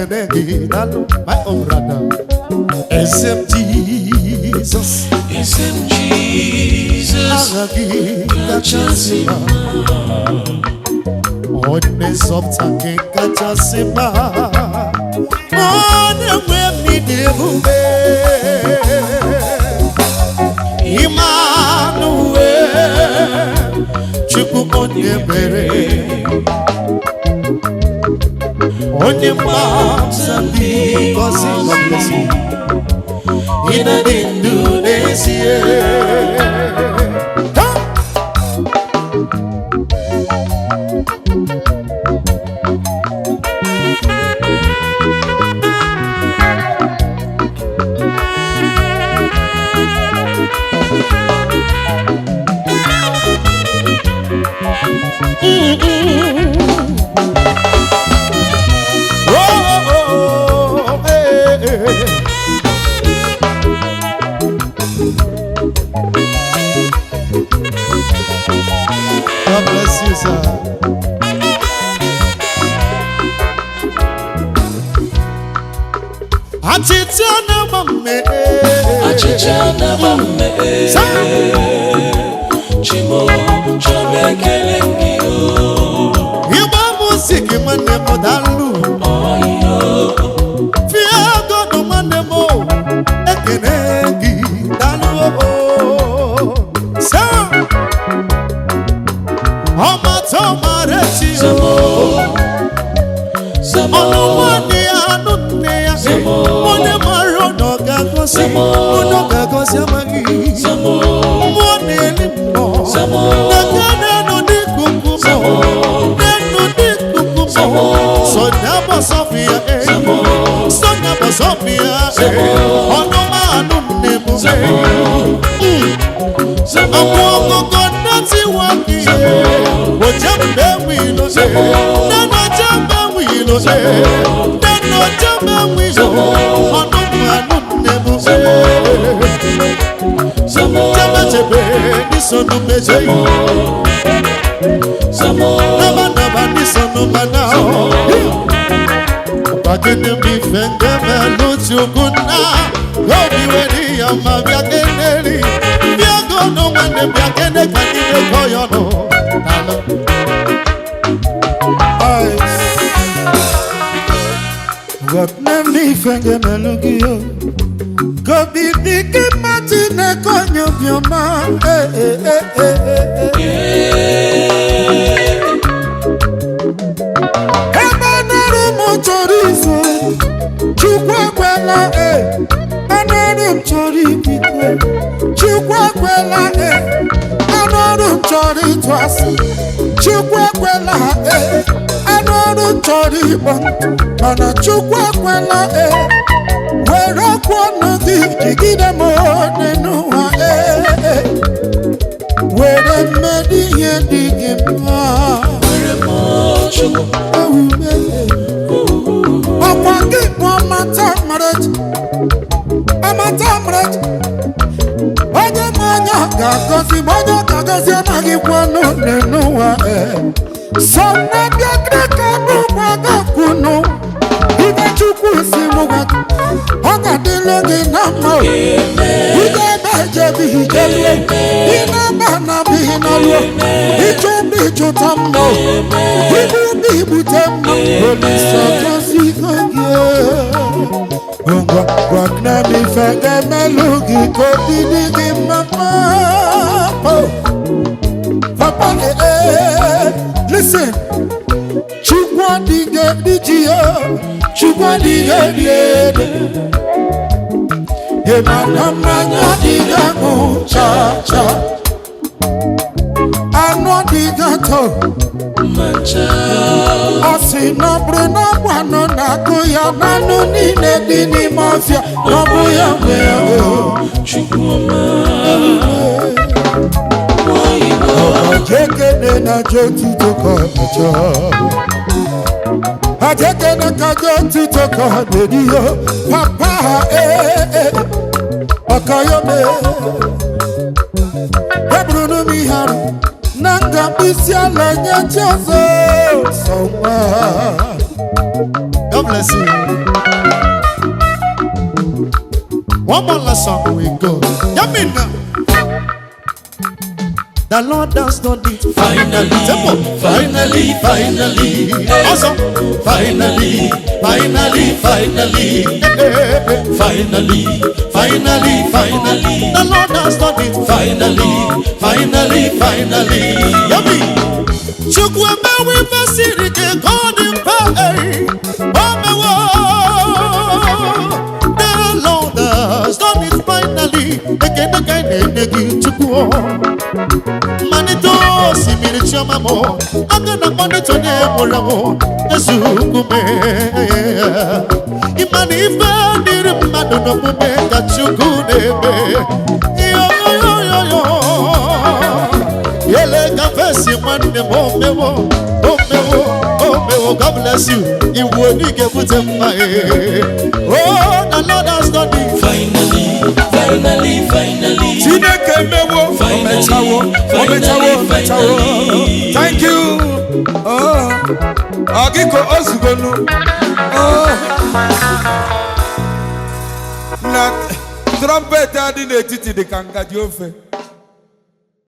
My own brother, SM Jesus, SM Jesus, Gachasima, Oneness of Take Gachasima, on the web, Emmanuel, Chuku on the bere. On your moms and because God bless you. In a Indonesia. God bless you, sir. Achichana mame, Chimo chamekelengio. Iba musiki mane modalu. FearGod mane mo ekenegi dalu. Sa Oma tomarechi Onumani anuneya Mone marono gagosi Mono gagosi amagi Mone limbo Nakane no dikukumo Nenu dikukumo Sonyaba Sofia Sonyaba Sofia Onuma anunemu Amongo gonati waki Ojambe wilo Nano jambe wilo Nano jambe wilo Onuma anunemu Jama jebe Nisonu meje Naba naba nisonu banao Bagene mi fenge meluti ukuna Gobi weni yama vyakeneli Vyagono mane vyakene kanile koyono Nalo Wapne mi fenge melugio Gobi dike matine konyo vyoma Emanero motorizo Chukwa kwela Anorum chori kikwe Chukwa kwela Anorum chori twasi Chukwa kwela Anorum chori bon Mana chukwa kwela Wero kwano di Jigide mo nenuwa Were medi ye digima Were mo chukwa Opangi amata marriage Oje manya gagosi amagi kwano nenuwa Sona biakreka mwaga kuno Ibe chukwu simuga Oga dilogi namo Ige beje bihijelu Ina bana bihinalo Ichumbi chutamno Ibu bibu temno Olisa kasi kage Wakna mi fenge melugi Kodidigi mama Papa listen Chukwa dige dijiyo Chukwa dige diede Emana manya dige muchacha Ano dige to Mancha Asino bruno wano nakuya Nanu nine dini mafia Nobuya weo Chukwa Ajekene na joti toko acha Ajekene ka joti toko mediyo Papa Koyobe Ebruno Miharu Nanga Bisiala Nyachozo Sonwa. God bless you. One more last song we go. Yamina. The Lord has done it. Finally, finally, finally. Awesome. Finally, finally, finally. Finally, finally, finally. The Lord has done it. Finally, finally, finally. Yummy. Chukweme we basiri ke God in power. The Lord has done it finally. Again, Chukwu. Manito simiri chama mo agana manito ne molamo ezukume imani ifadiri mado no mume kachukudebe yo yele kafesi mwane momewo God bless you iwoni kebute mmae oh the Lord has done it finally Chineke mewo omechawo thank you oh agiko ozugonu oh na trumpet adi n'etiti dị ka ngaji ofe